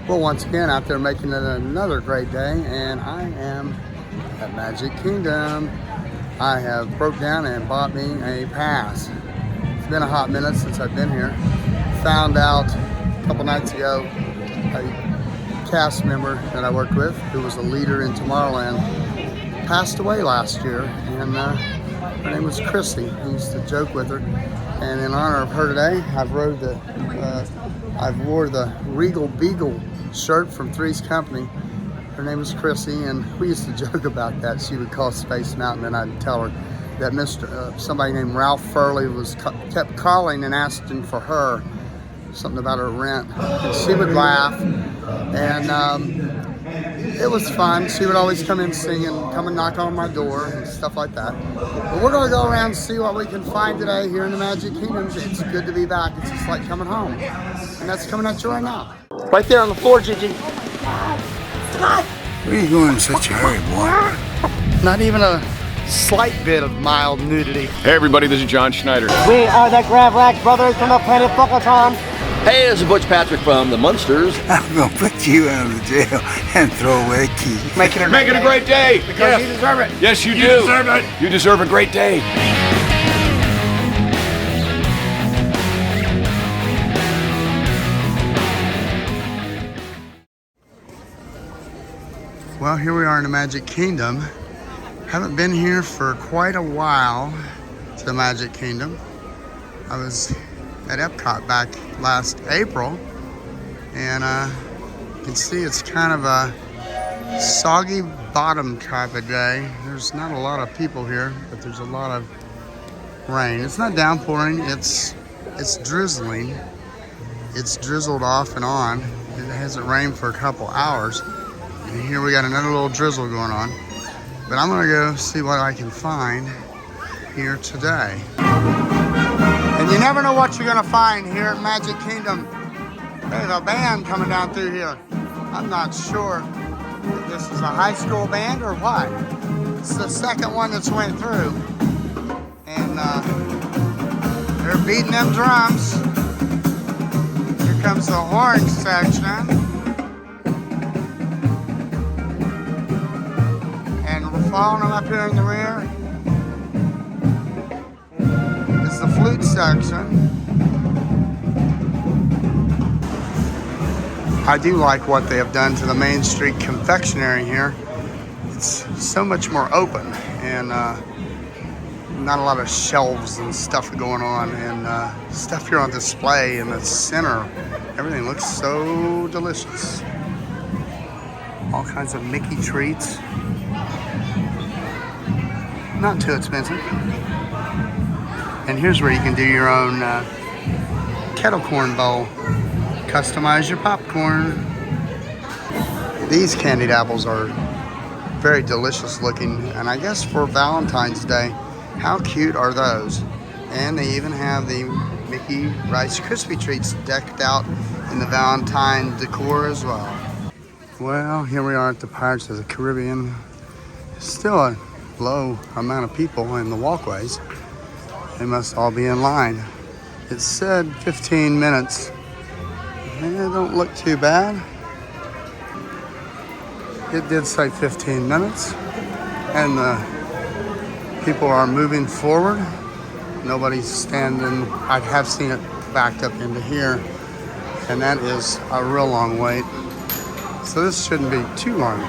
Well, once again, out there making it another great day, and I am at Magic Kingdom. I have broke down and bought me a pass. It's been a hot minute since I've been here. Found out a couple nights ago, a cast member that I worked with, who was a leader in Tomorrowland, passed away last year, and her name was Chrissy. I used to joke with her, and in honor of her today, I've wore the Regal Beagle shirt from Three's Company. Her name is Chrissy, and we used to joke about that. She would call Space Mountain, and I'd tell her that somebody named Ralph Furley kept calling and asking for her, something about her rent, and she would laugh, and it was fun. She would always come in singing, come and knock on my door and stuff like that. But we're going to go around and see what we can find today here in the Magic Kingdom. It's good to be back. It's just like coming home. And that's coming at you right now. Right there on the floor, Gigi. Where are you going in such a hurry, boy? Not even a slight bit of mild nudity. Hey everybody, this is John Schneider. We are the Gravlax Brothers from the planet Fuckaton. Hey, this is Butch Patrick from the Munsters. I'm gonna put you out of the jail and throw away a key. Make it a great day. Because you deserve it. Yes, you do. You deserve it. You deserve a great day. Well, here we are in the Magic Kingdom. Haven't been here for quite a while to the Magic Kingdom. I was at Epcot back last April, and you can see it's kind of a soggy bottom type of day. There's not a lot of people here, but there's a lot of rain. It's not downpouring, it's drizzling. It's drizzled off and on. It hasn't rained for a couple hours. And here we got another little drizzle going on. But I'm gonna go see what I can find here today. And you never know what you're gonna find here at Magic Kingdom. There's a band coming down through here. I'm not sure if this is a high school band or what. It's the second one that's went through. And they're beating them drums. Here comes the horn section. Following them up here in the rear is the flute section. I do like what they have done to the Main Street confectionery here. It's so much more open, and not a lot of shelves and stuff going on, and stuff here on display in the center. Everything looks so delicious. All kinds of Mickey treats. Not too expensive. And here's where you can do your own kettle corn bowl. Customize your popcorn. These candied apples are very delicious looking, and I guess for Valentine's Day, how cute are those? And they even have the Mickey Rice Krispie treats decked out in the Valentine decor as well. Well, here we are at the Pirates of the Caribbean. Still a low amount of people in the walkways. They must all be in line. It said 15 minutes. It don't look too bad. It did say 15 minutes, and the people are moving forward. Nobody's standing. I have seen it backed up into here, and that is a real long wait. So this shouldn't be too long.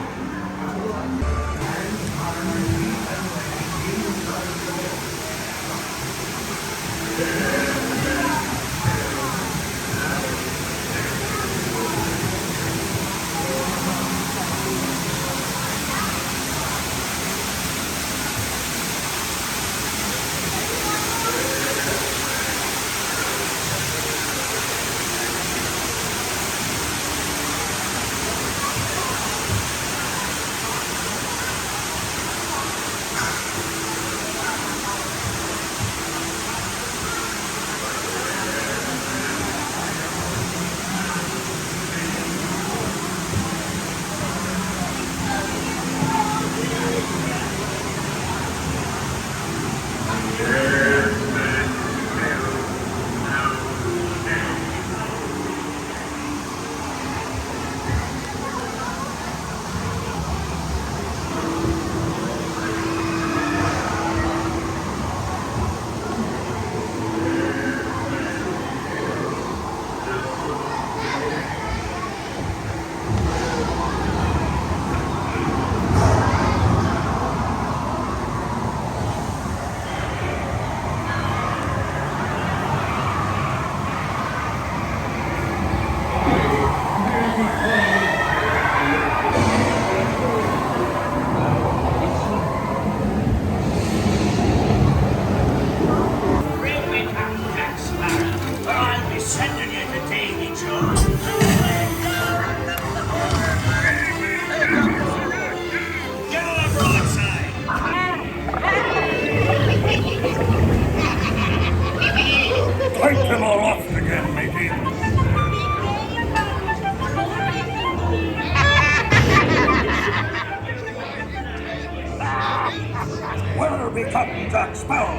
Captain Jack Sparrow,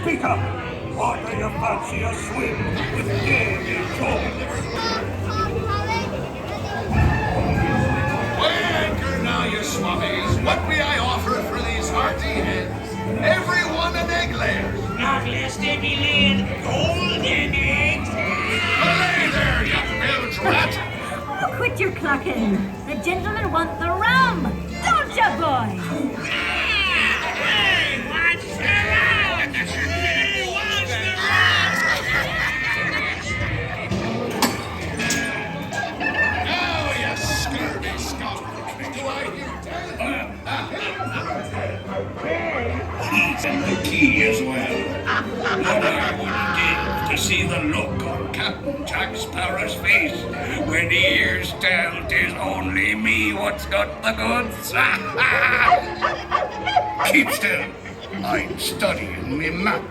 speak up. Or do you fancy a swim with Davy Jones? Weigh anchor now, you swabbies. What may I offer for these hearty heads? Every one an egg layer. Not less than be laying golden eggs. Belay there, you bilge rat. Oh, quit your clucking. The gentlemen want the rum. Don't ya, boy? Hey, what's the rum? Hey, what's the Oh, you scurvy scum. Do I hear He's in the key as well. What I wouldn't give to see the look on Captain Jack Sparrow's face when he hears tell 'tis only me what's got the goods. Keep still. I'm studying me map.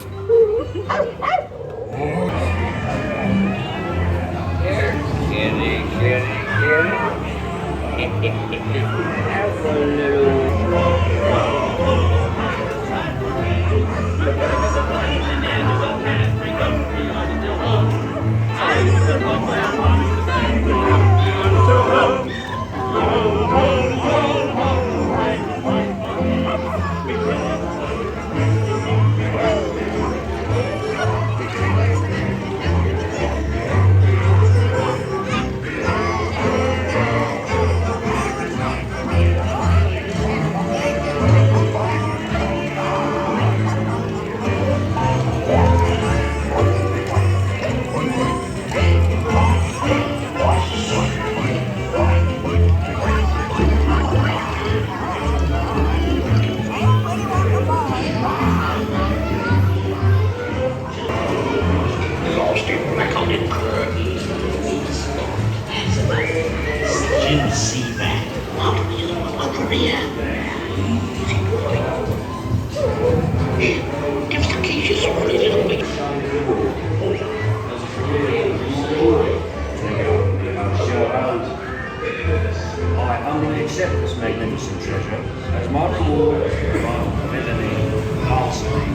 Have a little. I humbly accept this magnificent treasure as my reward for my villainy, falsely.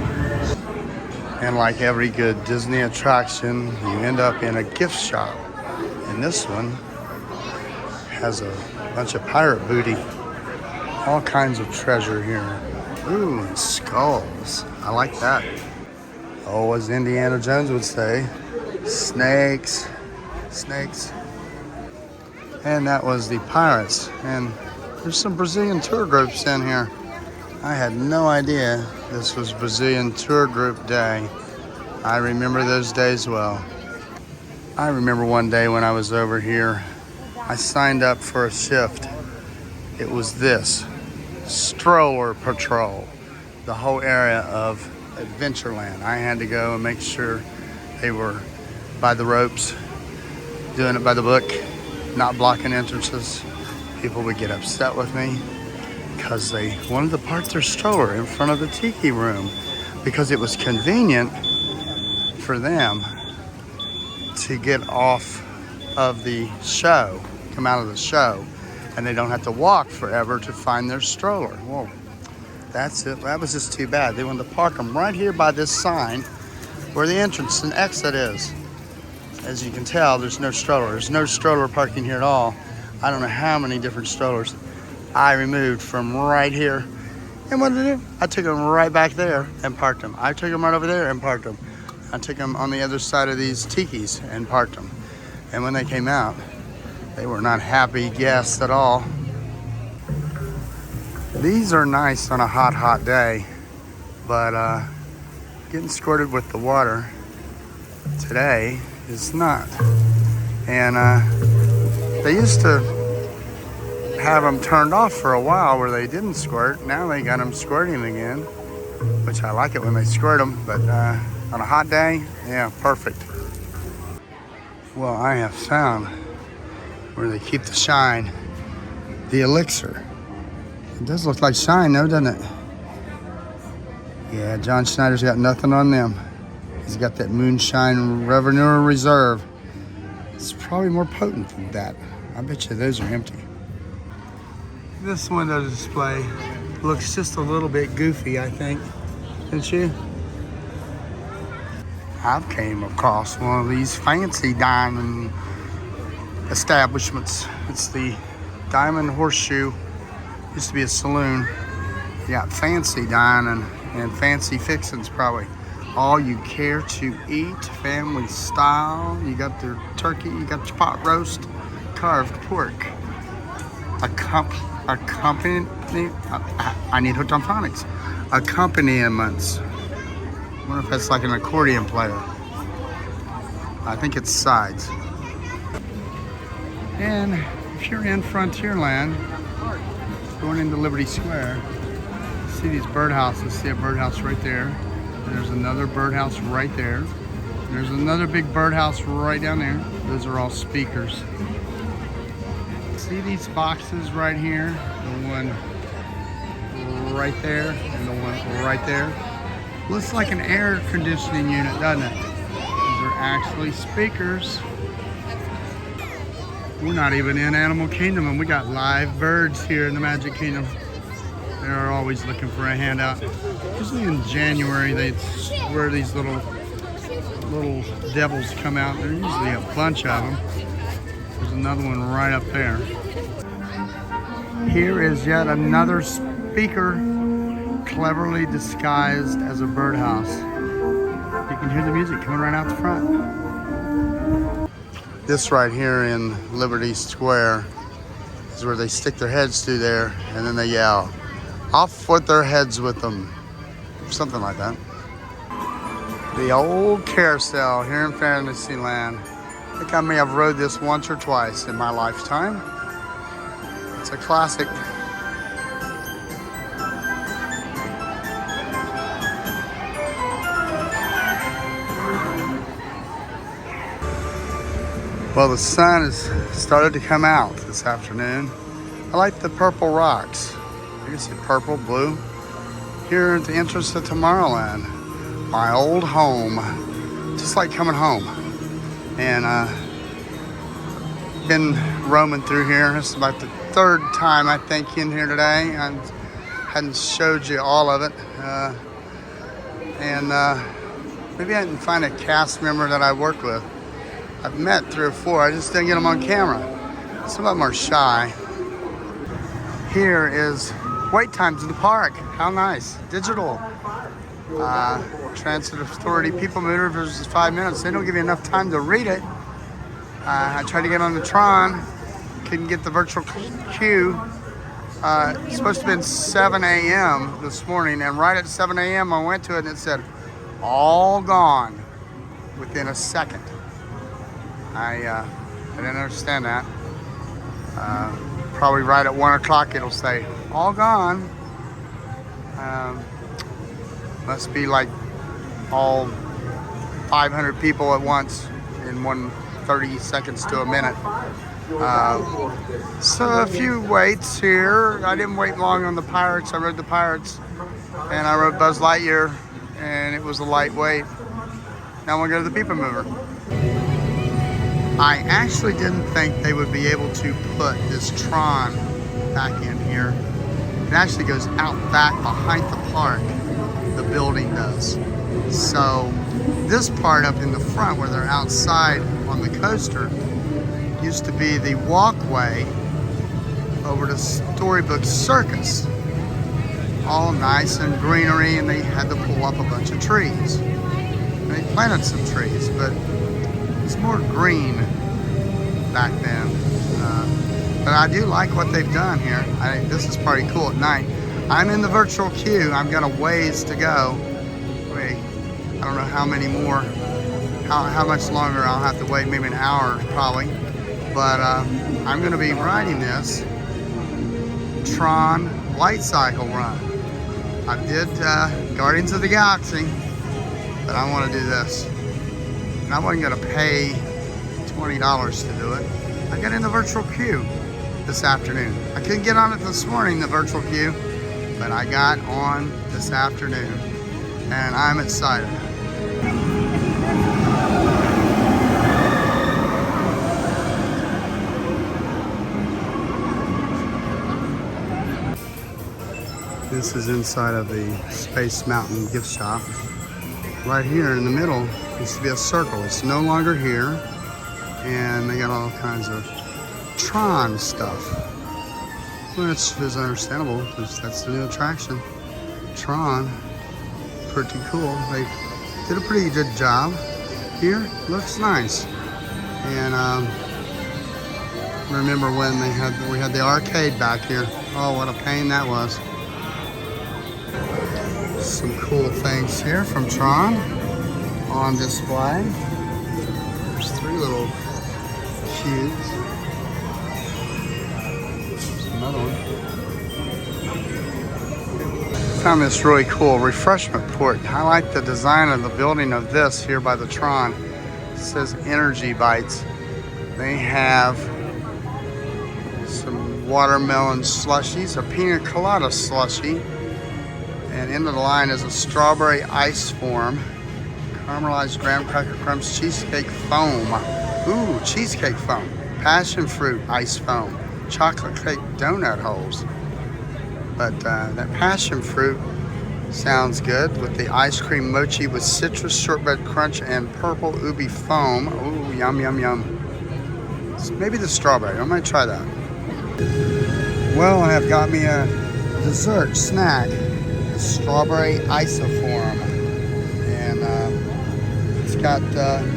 And like every good Disney attraction, you end up in a gift shop. And this one has a bunch of pirate booty. All kinds of treasure here. Ooh, and skulls. I like that. Oh, as Indiana Jones would say, snakes, snakes. And that was the pirates. And there's some Brazilian tour groups in here. I had no idea this was Brazilian tour group day. I remember those days well. I remember one day when I was over here, I signed up for a shift. It was this, stroller patrol, the whole area of Adventureland. I had to go and make sure they were by the ropes, doing it by the book, not blocking entrances. People would get upset with me because they wanted to park their stroller in front of the tiki room because it was convenient for them to get off of the show, come out of the show, and they don't have to walk forever to find their stroller. Well, that's it. That was just too bad. They wanted to park them right here by this sign where the entrance and exit is. As you can tell, there's no stroller. There's no stroller parking here at all. I don't know how many different strollers I removed from right here. And what did I do? I took them right back there and parked them. I took them right over there and parked them. I took them on the other side of these tikis and parked them. And when they came out, they were not happy guests at all. These are nice on a hot, hot day, but getting squirted with the water today is not. And they used to have them turned off for a while where they didn't squirt. Now they got them squirting again, which I like it when they squirt them, but on a hot day, yeah, perfect. Well, I have found where they keep the shine, the elixir. It does look like shine though, doesn't it? Yeah, John Schneider's got nothing on them. He's got that moonshine revenue reserve. It's probably more potent than that. I bet you those are empty. This window display looks just a little bit goofy, I think. didn't you? I came across one of these fancy dining establishments. It's the Diamond Horseshoe. Used to be a saloon. You got fancy dining and fancy fixings, probably. All you care to eat, family style. You got their turkey, you got your pot roast, carved pork. I need hooked on phonics. Accompaniments. I wonder if that's like an accordion player. I think it's sides. And if you're in Frontierland, going into Liberty Square, see these birdhouses. See a birdhouse right there. There's another birdhouse right there. There's another big birdhouse right down there. Those are all speakers. See these boxes right here? The one right there and the one right there. Looks like an air conditioning unit, doesn't it? These are actually speakers. We're not even in Animal Kingdom and we got live birds here in the Magic Kingdom. They're always looking for a handout. Usually in January, that's where these little devils come out. There's usually a bunch of them. There's another one right up there. Here is yet another speaker cleverly disguised as a birdhouse. You can hear the music coming right out the front. This right here in Liberty Square is where they stick their heads through there and then they yell, "Off with their heads with them." Something like that. The old carousel here in Fantasyland. I think I may have rode this once or twice in my lifetime. It's a classic. Well, the sun has started to come out this afternoon. I like the purple rocks. You can see purple, blue. Here at the entrance to Tomorrowland, my old home, just like coming home. And been roaming through here. This is about the third time I think in here today. I hadn't showed you all of it. Maybe I didn't find a cast member that I worked with. I've met 3 or 4, I just didn't get them on camera. Some of them are shy. Here is wait times in the park. How nice. Digital. Transit Authority People Mover versus 5 minutes. They don't give you enough time to read it. I tried to get on the Tron. Couldn't get the virtual queue. It's supposed to have been 7 a.m. this morning. And right at 7 a.m. I went to it and it said, all gone within a second. I didn't understand that. Probably right at 1 o'clock it'll say, all gone. Must be like all 500 people at once in 30 seconds to a minute. So a few waits here. I didn't wait long on the Pirates. I rode the Pirates and I rode Buzz Lightyear and it was a light wait. Now we'll go to the People Mover. I actually didn't think they would be able to put this Tron back in here. It actually goes out back behind the park, the building does. So this part up in the front where they're outside on the coaster used to be the walkway over to Storybook Circus. All nice and greenery, and they had to pull up a bunch of trees. They planted some trees, but it's more green back then. But I do like what they've done here. This is pretty cool at night. I'm in the virtual queue. I've got a ways to go. Wait, I don't know how many more, how much longer I'll have to wait, maybe an hour probably. But I'm gonna be riding this Tron Light Cycle run. I did Guardians of the Galaxy, but I wanna do this. And I wasn't gonna pay $20 to do it. I got in the virtual queue this afternoon. I couldn't get on it this morning, the virtual queue, but I got on this afternoon and I'm excited. This is inside of the Space Mountain gift shop. Right here in the middle used to be a circle. It's no longer here. And they got all kinds of Tron stuff, which is understandable because that's the new attraction. Tron, pretty cool. They did a pretty good job here. Looks nice. And remember when we had the arcade back here. Oh, what a pain that was. Some cool things here from Tron on display. There's 3 little cubes. There's another one. Found this really cool refreshment port. I like the design of the building of this here by the Tron. It says Energy Bites. They have some watermelon slushies, a pina colada slushie, and into the line is a strawberry ice form, caramelized graham cracker crumbs, cheesecake foam. Ooh, cheesecake foam, passion fruit ice foam, chocolate cake donut holes. But that passion fruit sounds good with the ice cream mochi with citrus shortbread crunch and purple ubi foam. Ooh, yum, yum, yum. Maybe the strawberry. I might try that. Well, I have got me a dessert snack, a strawberry isoform, and it's got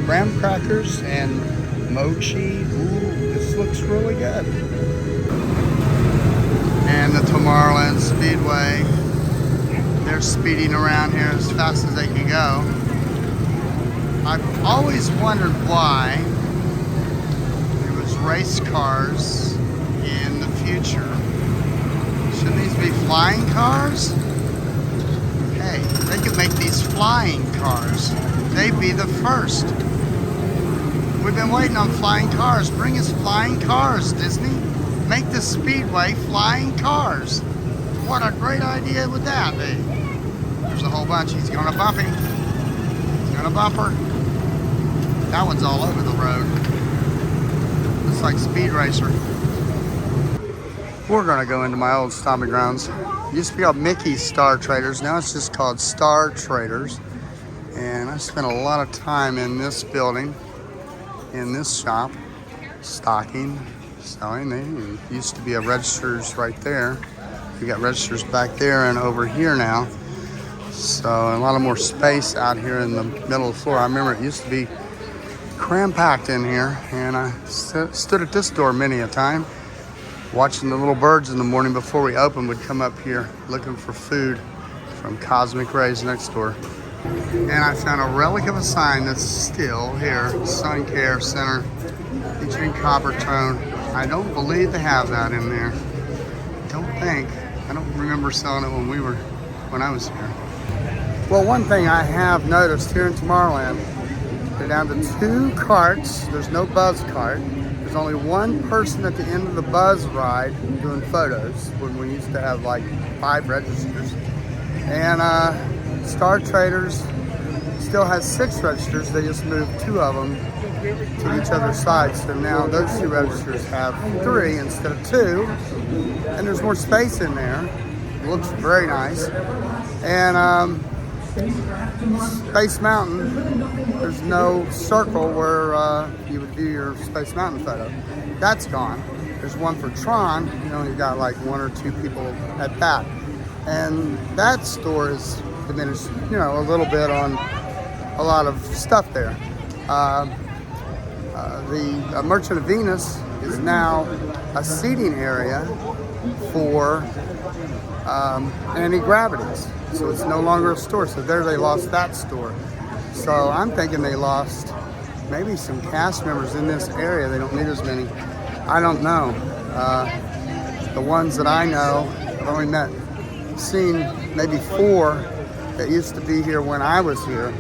graham crackers and mochi. Ooh, this looks really good. And the Tomorrowland Speedway. They're speeding around here as fast as they can go. I've always wondered why there was race cars in the future. Shouldn't these be flying cars? Hey, they could make these flying cars. They'd be the first. We've been waiting on flying cars. Bring us flying cars, Disney. Make the Speedway flying cars. What a great idea would that be? There's a whole bunch. He's gonna bump him. He's gonna bump her. That one's all over the road. Looks like Speed Racer. We're gonna go into my old stomping grounds. It used to be called Mickey's Star Traders. Now it's just called Star Traders. And I spent a lot of time in this building, in this shop, stocking, selling. There used to be a registers right there. We got registers back there and over here now. So a lot of more space out here in the middle of the floor. I remember it used to be cram-packed in here, and I stood at this door many a time, watching the little birds in the morning before we opened would come up here looking for food from Cosmic Rays next door. And I found a relic of a sign that's still here, Sun Care Center, featuring copper tone. I don't believe they have that in there. I don't remember selling it when I was here. Well, one thing I have noticed here in Tomorrowland, they're down to 2 carts. There's no buzz cart. There's only one person at the end of the buzz ride doing photos when we used to have like 5 registers. And Star Traders still has 6 registers. They just moved 2 of them to each other's sides. So now those 2 registers have 3 instead of 2. And there's more space in there. It looks very nice. And Space Mountain, there's no circle where you would do your Space Mountain photo. That's gone. There's one for Tron. You only got like 1 or 2 people at that. And that store is diminished, a little bit on a lot of stuff there. The Merchant of Venus is now a seating area for anti-gravities. So it's no longer a store. So there they lost that store. So I'm thinking they lost maybe some cast members in this area. They don't need as many. I don't know. The ones that I know, I've only seen maybe 4 that used to be here when I was here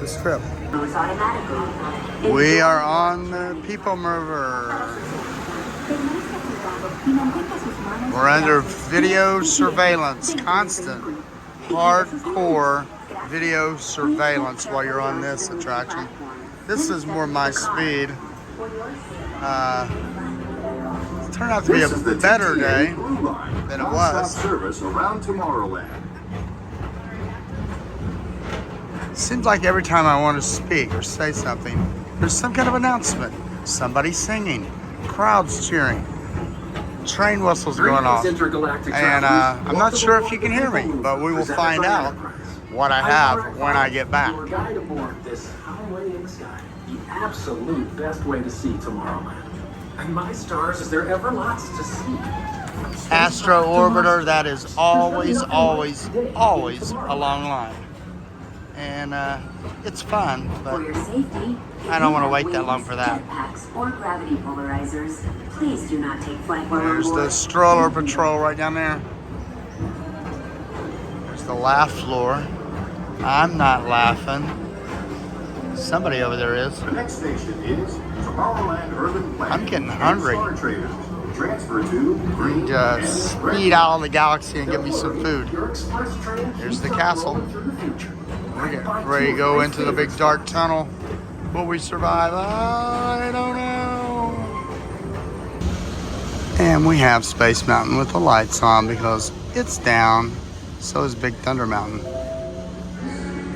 this trip. We are on the People Mover. We're under video surveillance, constant, hardcore video surveillance while you're on this attraction. This is more my speed. turned out to be a better day than it was. Service around Tomorrowland. Seems like every time I want to speak or say something, there's some kind of announcement. Somebody singing, crowds cheering, train whistles going off. And I'm not sure if you can hear me, but we will find out what I have when I get back. Your guide aboard this highway in the sky, the absolute best way to see Tomorrowland. And my stars, is there ever lots to see? Astro Orbiter, that is always, always, always a long line. And it's fun, but For your safety, I don't want to wait that long for that. jetpacks or gravity polarizers, please do not take flight while on There's board. the stroller patrol right down there. There's the laugh floor. I'm not laughing. Somebody over there is. The next station is Tomorrowland Urban Planning. I'm getting hungry. Star Traders. Transfer to green Just speed out of the galaxy and get me some food. Your express train Here's keeps the on castle. rolling through the future. We're getting ready to go into the big dark tunnel. Will we survive? I don't know. And we have Space Mountain with the lights on because it's down. So is Big Thunder Mountain.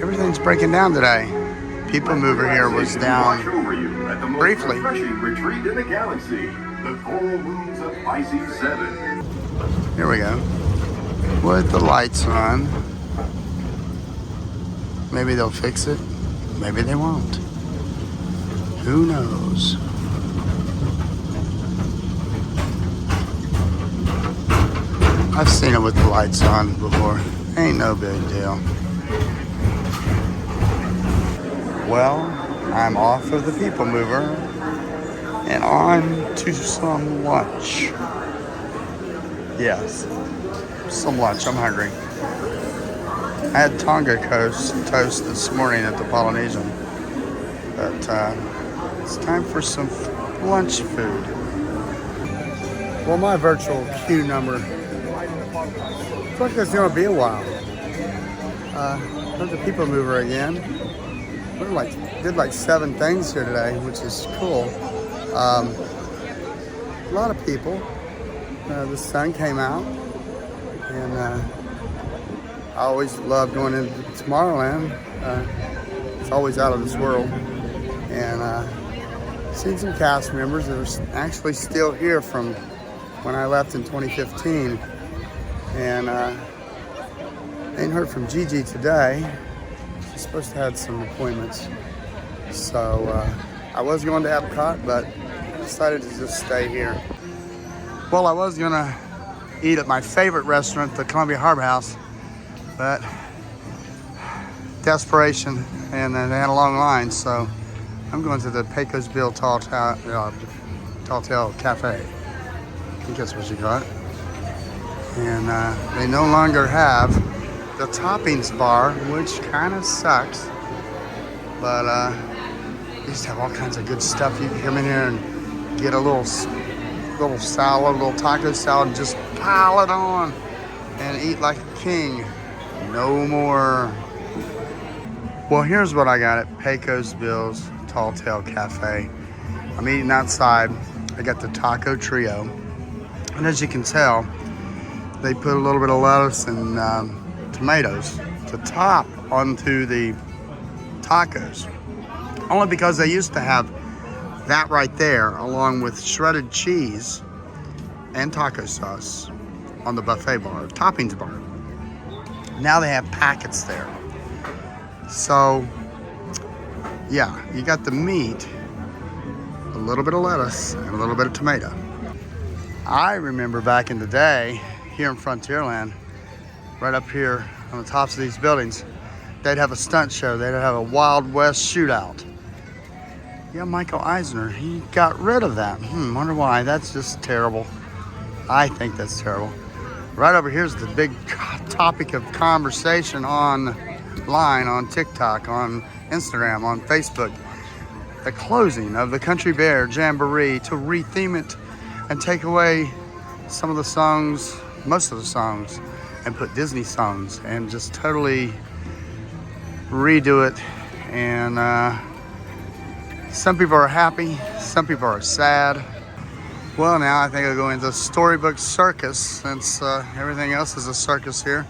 Everything's breaking down today. People Mover here was down briefly. Refreshing retreat in the galaxy. The coral rooms of Pisces 7. Here we go. With the lights on. Maybe they'll fix it. Maybe they won't. Who knows? I've seen it with the lights on before. Ain't no big deal. Well, I'm off of the People Mover and on to some lunch. Yes, some lunch. I'm hungry. I had Tonga toast this morning at the Polynesian, but it's time for some lunch food. Well, my virtual queue number, looks like it's going to be a while. There's the People Mover again. We did like 7 things here today, which is cool. A lot of people. The sun came out, and I always love going into Tomorrowland. It's always out of this world. And seen some cast members that are actually still here from when I left in 2015. And ain't heard from Gigi today. She's supposed to have some appointments. So I was going to Epcot, but decided to just stay here. Well, I was gonna eat at my favorite restaurant, the Columbia Harbor House, but desperation, and they had a long line, so I'm going to the Pecos Bill Tall Tale Cafe. I think that's what you got. And they no longer have the toppings bar, which kind of sucks, but they used to have all kinds of good stuff. You can come in here and get a little salad, a little taco salad, and just pile it on and eat like a king. No more. Well, here's what I got at Pecos Bill's Tall Tale Cafe. I'm eating outside. I got the taco trio, and as you can tell, they put a little bit of lettuce and tomatoes to top onto the tacos, only because they used to have that right there along with shredded cheese and taco sauce on the buffet bar, toppings bar. Now they have packets there. So yeah, you got the meat, a little bit of lettuce, and a little bit of tomato. I remember back in the day here in Frontierland, right up here on the tops of these buildings, they'd have a stunt show. They'd have a Wild West shootout. Yeah, Michael Eisner, he got rid of that. Wonder why. That's just terrible. I think that's terrible. Right over here's the big topic of conversation online, on TikTok, on Instagram, on Facebook. The closing of the Country Bear Jamboree to retheme it and take away some of the songs, most of the songs, and put Disney songs and just totally redo it. And some people are happy, some people are sad. Well, now I think I'll go into Storybook Circus since everything else is a circus here.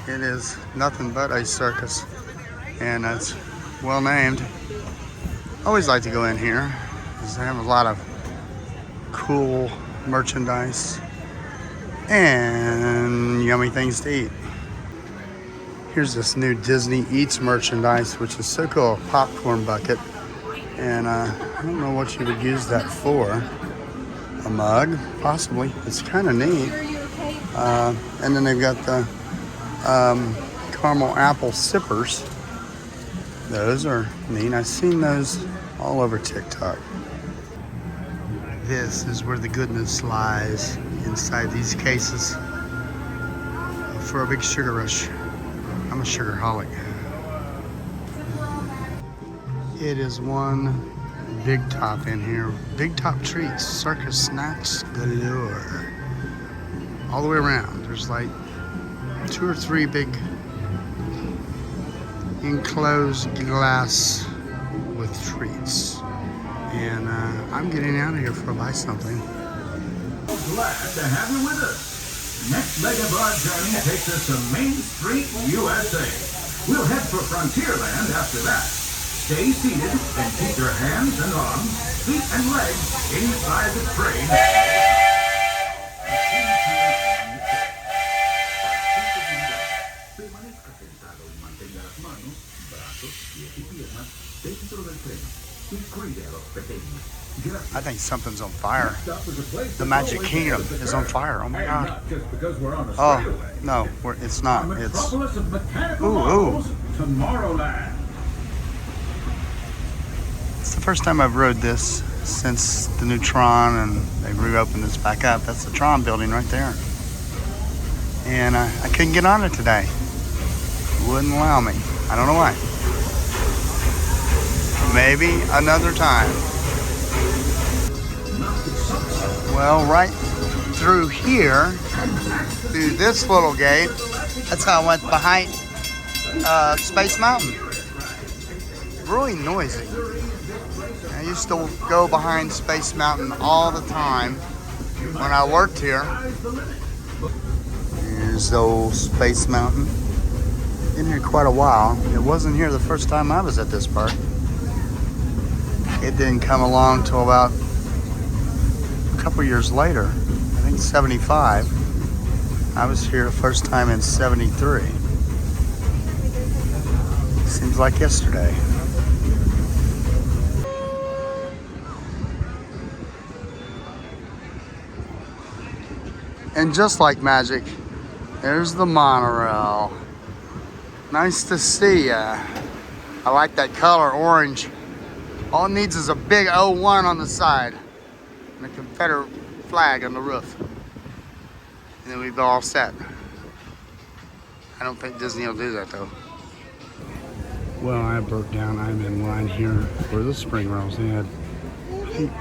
It is nothing but a circus, and it's well named. I always like to go in here because they have a lot of cool merchandise and yummy things to eat. Here's this new Disney Eats merchandise, which is so cool, a popcorn bucket. And I don't know what you would use that for. A mug, possibly. It's kind of neat. And then they've got the caramel apple sippers. Those are neat. I've seen those all over TikTok. This is where the goodness lies, inside these cases for a big sugar rush. I'm a sugarholic. It is one big top in here. Big top treats, circus snacks galore. All the way around. There's like 2 or 3 big enclosed glass with treats. And I'm getting out of here for a buy something. Glad to have you with us. Next leg of our journey takes us to Main Street, USA. We'll head for Frontierland after that. Stay seated and keep your hands and arms, feet and legs inside the train. I think something's on fire. The Magic Kingdom is on fire. Oh my God. Oh, no, it's not. It's... Ooh. Tomorrowland. It's the first time I've rode this since the new Tron, and they reopened this back up. That's the Tron building right there. And I couldn't get on it today. It wouldn't allow me. I don't know why. Maybe another time. Well, right through here, through this little gate, that's how I went behind Space Mountain. Really noisy. I used to go behind Space Mountain all the time when I worked here. Here's the old Space Mountain. Been here quite a while. It wasn't here the first time I was at this park. It didn't come along till about a couple years later. I think 75. I was here the first time in 73. Seems like yesterday. And just like magic, there's the monorail. Nice to see ya. I like that color, orange. All it needs is a big 01 on the side and a Confederate flag on the roof. And then we'll be all set. I don't think Disney will do that though. Well, I broke down. I'm in line here for the spring rolls. They had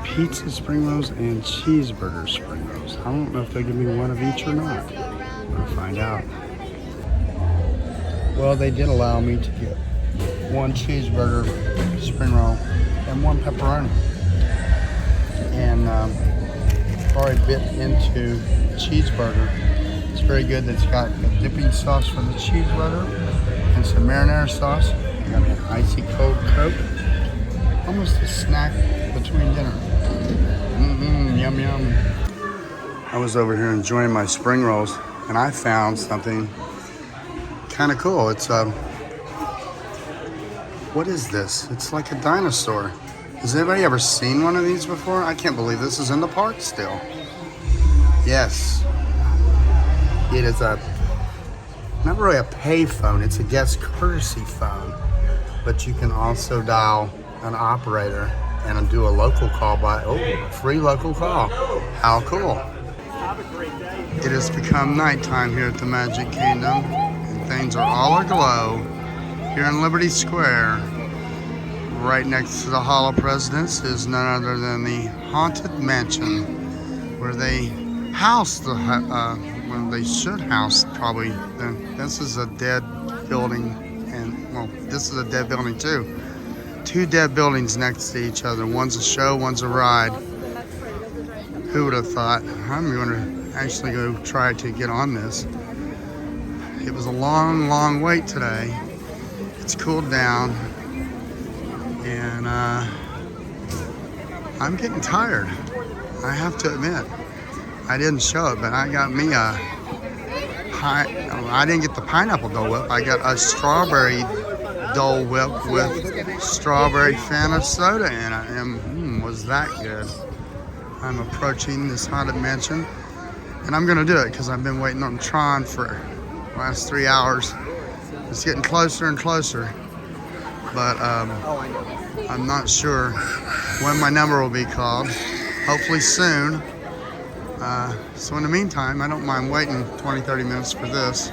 pizza spring rolls and cheeseburger spring rolls. I don't know if they'll give me one of each or not. I'm gonna find out. Well, they did allow me to get 1 cheeseburger spring roll and 1 pepperoni. And already bit into cheeseburger. It's very good. It's got a dipping sauce for the cheeseburger and some marinara sauce. You got an icy cold Coke. Almost a snack between dinner. Yum yum. I was over here enjoying my spring rolls and I found something kind of cool. It's what is this? It's like a dinosaur. Has anybody ever seen one of these before? I can't believe this is in the park still. Yes. It is not really a pay phone, it's a guest courtesy phone. But you can also dial an operator and do a local call by, free local call. How cool. It has become nighttime here at the Magic Kingdom and things are all aglow here in Liberty Square. Right next to the Hall of Presidents is none other than the Haunted Mansion where they house the, well, they should house probably, this is a dead building and, well, this is a dead building too. 2 dead buildings next to each other. One's a show, one's a ride. Who would have thought? I'm going to actually go try to get on this. It was a long, long wait today. It's cooled down, and I'm getting tired. I have to admit. I didn't show it, but I got me a I didn't get the pineapple Dole Whip. I got a strawberry Dole Whip with strawberry Fanta soda in it, and was that good. I'm approaching this haunted mansion, and I'm gonna do it because I've been waiting on Tron for the last 3 hours. It's getting closer and closer, but I'm not sure when my number will be called. Hopefully soon. So in the meantime, I don't mind waiting 20-30 minutes for this.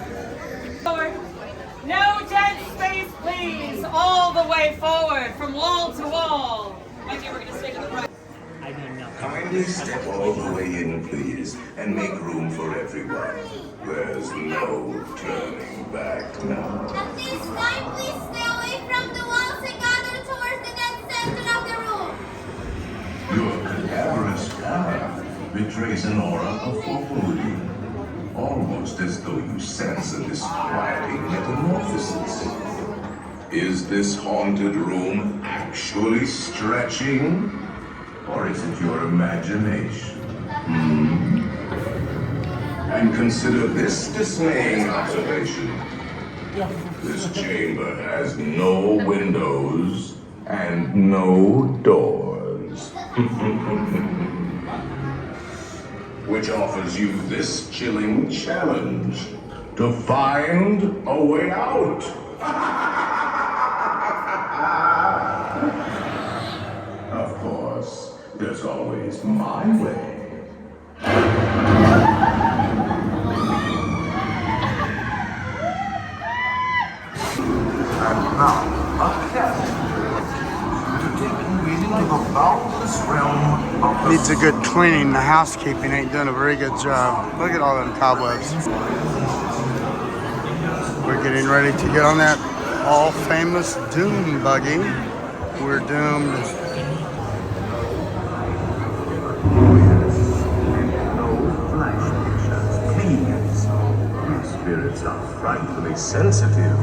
No dead space, please. All the way forward, from wall to wall. My dear, we're going to stay to the right. Kindly step all the way in, please, and make room for everyone. There's no turning back now. At this time, please stay away from the walls and gather towards the dead center of the room. Your cadaverous path betrays an aura of foreboding, almost as though you sense a disquieting metamorphosis. Is this haunted room actually stretching? Or is it your imagination? And consider this dismaying observation. This chamber has no windows and no doors. Which offers you this chilling challenge to find a way out. Of course, there's always my way. And now, a cat to take you into the boundless realm of the Needs a good cleaning. The housekeeping ain't doing a very good job. Look at all them cobwebs. We're getting ready to get on that all famous Doom buggy. We're doomed. No flash pictures, please. These spirits are frightfully sensitive.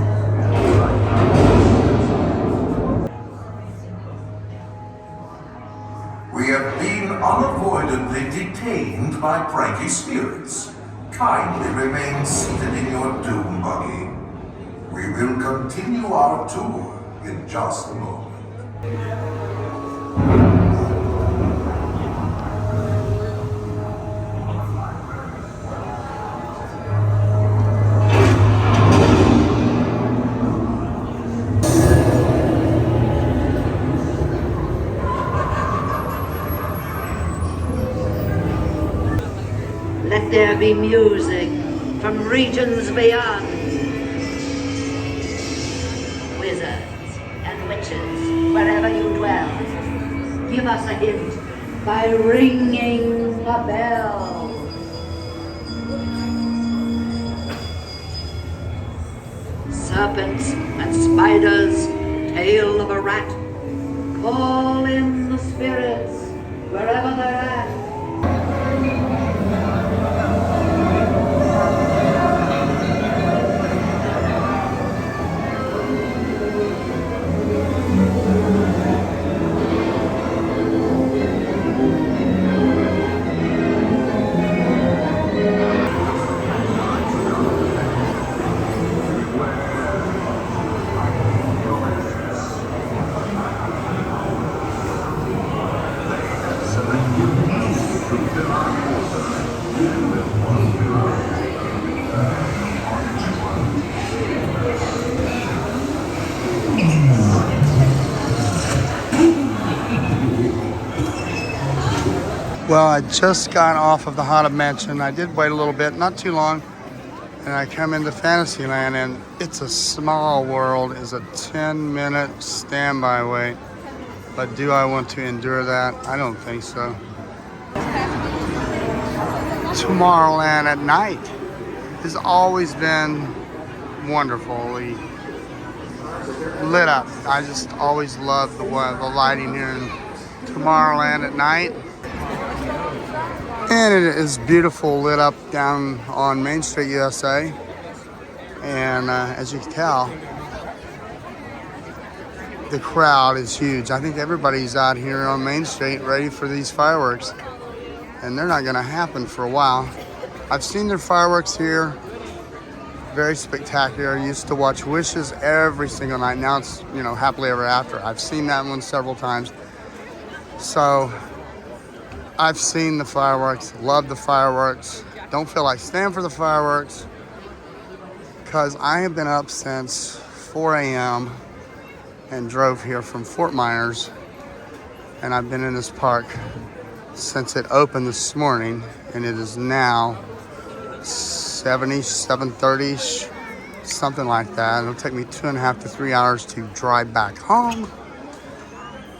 We have been unavoidably detained by pranky spirits. Kindly remain seated in your doom buggy. We will continue our tour in just a moment. Let there be music from regions beyond. Wizards and witches, wherever you dwell, give us a hint by ringing the bell. Serpents and spiders, tail of a rat, call in the spirits wherever they're at. Well, I just got off of the Haunted Mansion. I did wait a little bit, not too long, and I come into Fantasyland, and It's a Small World is a 10-minute standby wait. But do I want to endure that? I don't think so. Tomorrowland at night has always been wonderfully lit up. I just always love the lighting here in Tomorrowland at night. And it is beautiful, lit up down on Main Street, USA. And as you can tell, the crowd is huge. I think everybody's out here on Main Street ready for these fireworks. And they're not going to happen for a while. I've seen their fireworks here. Very spectacular. I used to watch Wishes every single night. Now it's, Happily Ever After. I've seen that one several times. So I've seen the fireworks, love the fireworks. Don't feel like staying for the fireworks because I have been up since 4 a.m. and drove here from Fort Myers. And I've been in this park since it opened this morning, and it is now 7:30, something like that. It'll take me 2.5 to 3 hours to drive back home,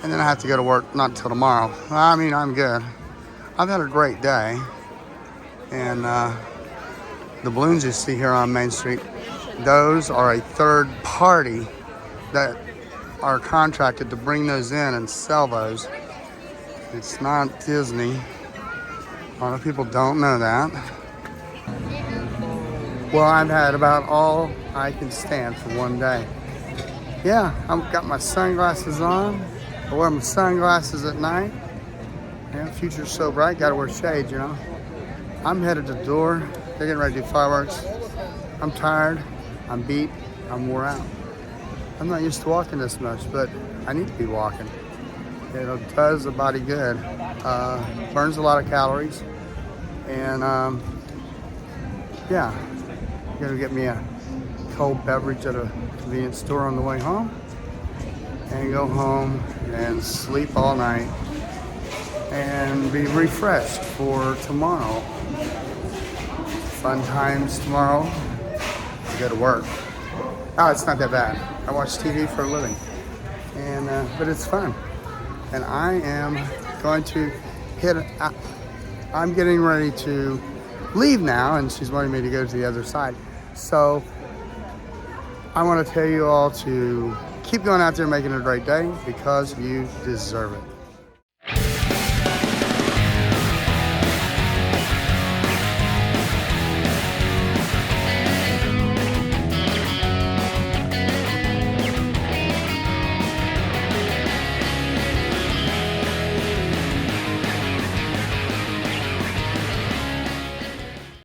and then I have to go to work not until tomorrow. I mean, I'm good. I've had a great day, and the balloons you see here on Main Street, those are a third party that are contracted to bring those in and sell those. It's not Disney. A lot of people don't know that. Well, I've had about all I can stand for one day. Yeah, I've got my sunglasses on. I wear my sunglasses at night. Yeah, future's so bright, gotta wear shades, I'm headed to the door. They're getting ready to do fireworks. I'm tired, I'm beat, I'm wore out. I'm not used to walking this much, but I need to be walking. It does the body good. Burns a lot of calories. And yeah, I'm gonna get me a cold beverage at a convenience store on the way home and go home and sleep all night and be refreshed for tomorrow. Fun times tomorrow. I go to work. Oh, it's not that bad. I watch TV for a living, and but it's fun. And I am going to I'm getting ready to leave now, and she's wanting me to go to the other side. So I want to tell you all to keep going out there making a great day because you deserve it.